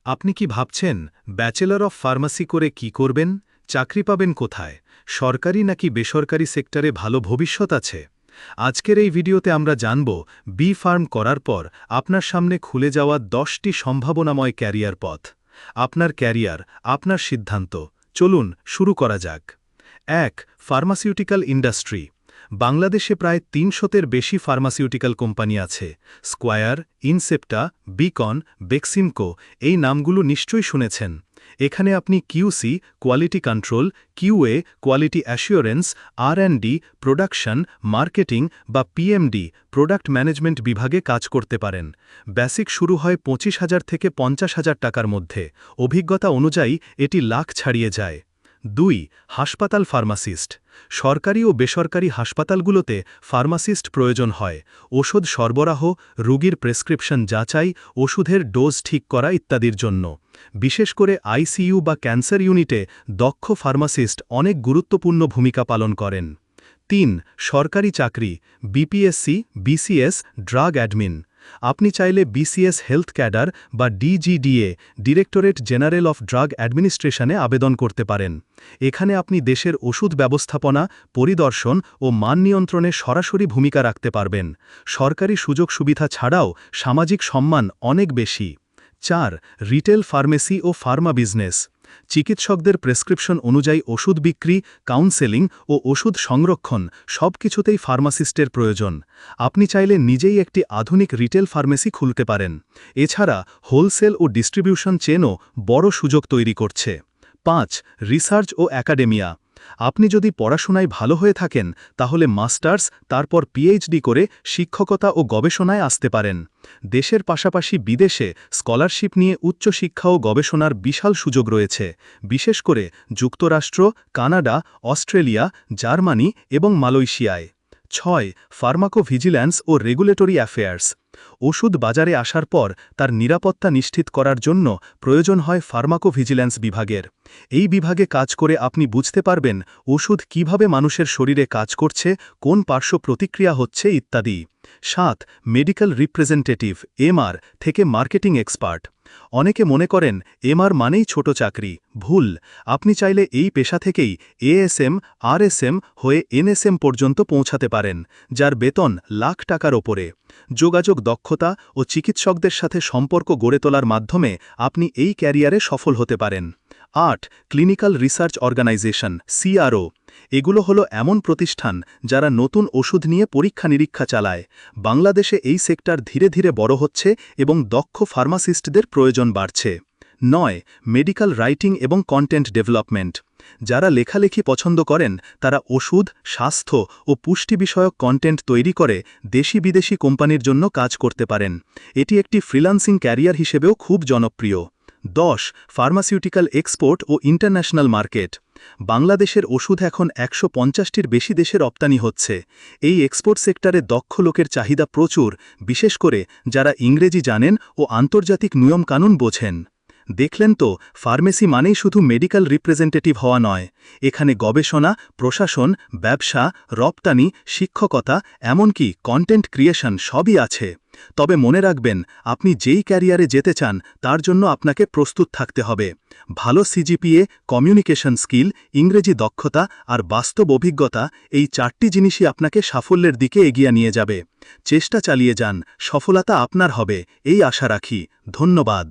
আপনি কি ভাবছেন ব্যাচেলর অফ ফার্মাসি করে কি করবেন, চাকরি পাবেন কোথায়, সরকারি নাকি বেসরকারি সেক্টরে ভালো ভবিষ্যৎ আছে? আজকের এই ভিডিওতে আমরা জানব বি ফার্ম করার পর আপনার সামনে খুলে যাওয়া 10টি সম্ভাবনাময় ক্যারিয়ার পথ। আপনার ক্যারিয়ার, আপনার সিদ্ধান্ত। চলুন শুরু করা যাক। ১. Pharmaceutical industry. বাংলাদেশে প্রায় ৩০০-এর বেশি ফার্মাসিউটিক্যাল কোম্পানি আছে। স্কোয়ার, ইনসেপ্টা, বিকন, বেক্সিমকো এই নামগুলো নিশ্চয়ই শুনেছেন। এখানে আপনি QC, quality control, QA, quality assurance, R and D, production, marketing বা পিএমডি, প্রোডাক্ট ম্যানেজমেন্ট বিভাগে কাজ করতে পারেন। বেসিক শুরু হয় ২৫,০০০ থেকে ৫০,০০০ টাকার মধ্যে। অভিজ্ঞতা অনুযায়ী এটি লাখ ছাড়িয়ে যায়। ২. হাসপাতাল ফার্মাসিস্ট। সরকারি ও বেসরকারি হাসপাতালগুলোতে ফার্মাসিস্ট প্রয়োজন হয়। ওষুধ সরবরাহ, রোগীর প্রেসক্রিপশন যাচাই, ওষুধের ডোজ ঠিক করা ইত্যাদির জন্য। বিশেষ করে আইসিইউ বা ক্যান্সার ইউনিটে দক্ষ ফার্মাসিস্ট অনেক গুরুত্বপূর্ণ ভূমিকা পালন করেন। ৩. সরকারি চাকরি, বিপিএসসি, বিসিএস, ড্রাগ অ্যাডমিন। আপনি চাইলে বিসিএস হেলথ ক্যাডার বা DGDA, directorate general of drug অ্যাডমিনিস্ট্রেশনে আবেদন করতে পারেন। এখানে আপনি দেশের ওষুধ ব্যবস্থাপনা, পরিদর্শন ও মান নিয়ন্ত্রণে সরাসরি ভূমিকা রাখতে পারবেন। সরকারি সুযোগ সুবিধা ছাড়াও সামাজিক সম্মান অনেক বেশি। ৪. রিটেল ফার্মেসি ও ফার্মা বিজনেস। চিকিৎসকদের প্রেসক্রিপশন অনুযায়ী ওষুধ বিক্রি, কাউন্সেলিং ও ওষুধ সংরক্ষণ সবকিছুতেই ফার্মাসিস্টের প্রয়োজন। আপনি চাইলে নিজেই একটি আধুনিক রিটেল ফার্মেসি খুলতে পারেন। এছাড়া হোলসেল ও ডিস্ট্রিবিউশন চেনও বড় সুযোগ তৈরি করছে। ৫. রিসার্চ ও অ্যাকাডেমিয়া। আপনি যদি পড়াশোনায় ভালো হয়ে থাকেন তাহলে মাস্টার্স, তারপর পিএইচডি করে শিক্ষকতা ও গবেষণায় আসতে পারেন। দেশের পাশাপাশি বিদেশে স্কলারশিপ নিয়ে উচ্চশিক্ষা ও গবেষণার বিশাল সুযোগ রয়েছে, বিশেষ করে যুক্তরাষ্ট্র, কানাডা, অস্ট্রেলিয়া, জার্মানি এবং মালয়েশিয়ায়। ৬. ফার্মাকোভিজিল্যান্স ও রেগুলেটরি অ্যাফেয়ার্স। ওষুধ বাজারে আসার পর তার নিরাপত্তা নিশ্চিত করার জন্য প্রয়োজন হয় ফার্মাকোভিজিল্যান্স বিভাগের। এই বিভাগে কাজ করে আপনি বুঝতে পারবেন ওষুধ কিভাবে মানুষের শরীরে কাজ করছে, কোন পার্শ্ব প্রতিক্রিয়া হচ্ছে ইত্যাদি। ৭. মেডিকেল রিপ্রেজেন্টেটিভ এমআর থেকে মার্কেটিং এক্সপার্ট। অনেকে মনে করেন এমআর মানেই ছোট চাকরি। ভুল। আপনি চাইলে এই পেশা থেকেই এএসএম, আরএসএম হয়ে এনএসএম পর্যন্ত পৌঁছাতে পারেন, যার বেতন লাখ টাকার ওপরে। যোগাযোগ দক্ষতা ও চিকিৎসকদের সাথে সম্পর্ক গড়ে তোলার মাধ্যমে আপনি এই ক্যারিয়ারে সফল হতে পারেন। ৮. Clinical research organization CRO. এগুলো হলো এমন প্রতিষ্ঠান যারা নতুন ওষুধ নিয়ে পরীক্ষা নিরীক্ষা চালায়। বাংলাদেশে এই সেক্টর ধীরে ধীরে বড় হচ্ছে এবং দক্ষ ফার্মাসিস্টদের প্রয়োজন বাড়ছে। ৯. মেডিকেল রাইটিং এবং কন্টেন্ট ডেভেলপমেন্ট। যারা লেখালেখি পছন্দ করেন তারা ওষুধ, স্বাস্থ্য ও পুষ্টি বিষয়ক কন্টেন্ট তৈরি করে দেশি বিদেশি কোম্পানির জন্য কাজ করতে পারেন। এটি একটি ফ্রিল্যান্সিং ক্যারিয়ার হিসেবেও খুব জনপ্রিয়। ১০. ফার্মাসিউটিক্যাল এক্সপোর্ট ও ইন্টারন্যাশনাল মার্কেট। বাংলাদেশের ওষুধ এখন ১৫০টির বেশি দেশে রপ্তানি হচ্ছে। এই এক্সপোর্ট সেক্টরে দক্ষ লোকের চাহিদা প্রচুর, বিশেষ করে যারা ইংরেজি জানেন ও আন্তর্জাতিক নিয়মকানুন বোঝেন। দেখলেন তো, ফার্মেসি মানেই শুধু মেডিকেল রিপ্রেজেন্টেটিভ হওয়া নয়। এখানে গবেষণা, প্রশাসন, ব্যবসা, রপ্তানি, শিক্ষকতা, এমনকি কন্টেন্ট ক্রিয়েশন সবই আছে। তবে মনে রাখবেন, আপনি যেই ক্যারিয়ারে যেতে চান তার জন্য আপনাকে প্রস্তুত থাকতে হবে। ভালো সিজিপিএ, কমিউনিকেশন স্কিল, ইংরেজি দক্ষতা আর বাস্তব অভিজ্ঞতা, এই ৪টি জিনিসই আপনাকে সাফল্যের দিকে এগিয়ে নিয়ে যাবে। চেষ্টা চালিয়ে যান, সফলতা আপনার হবে এই আশা রাখি। ধন্যবাদ।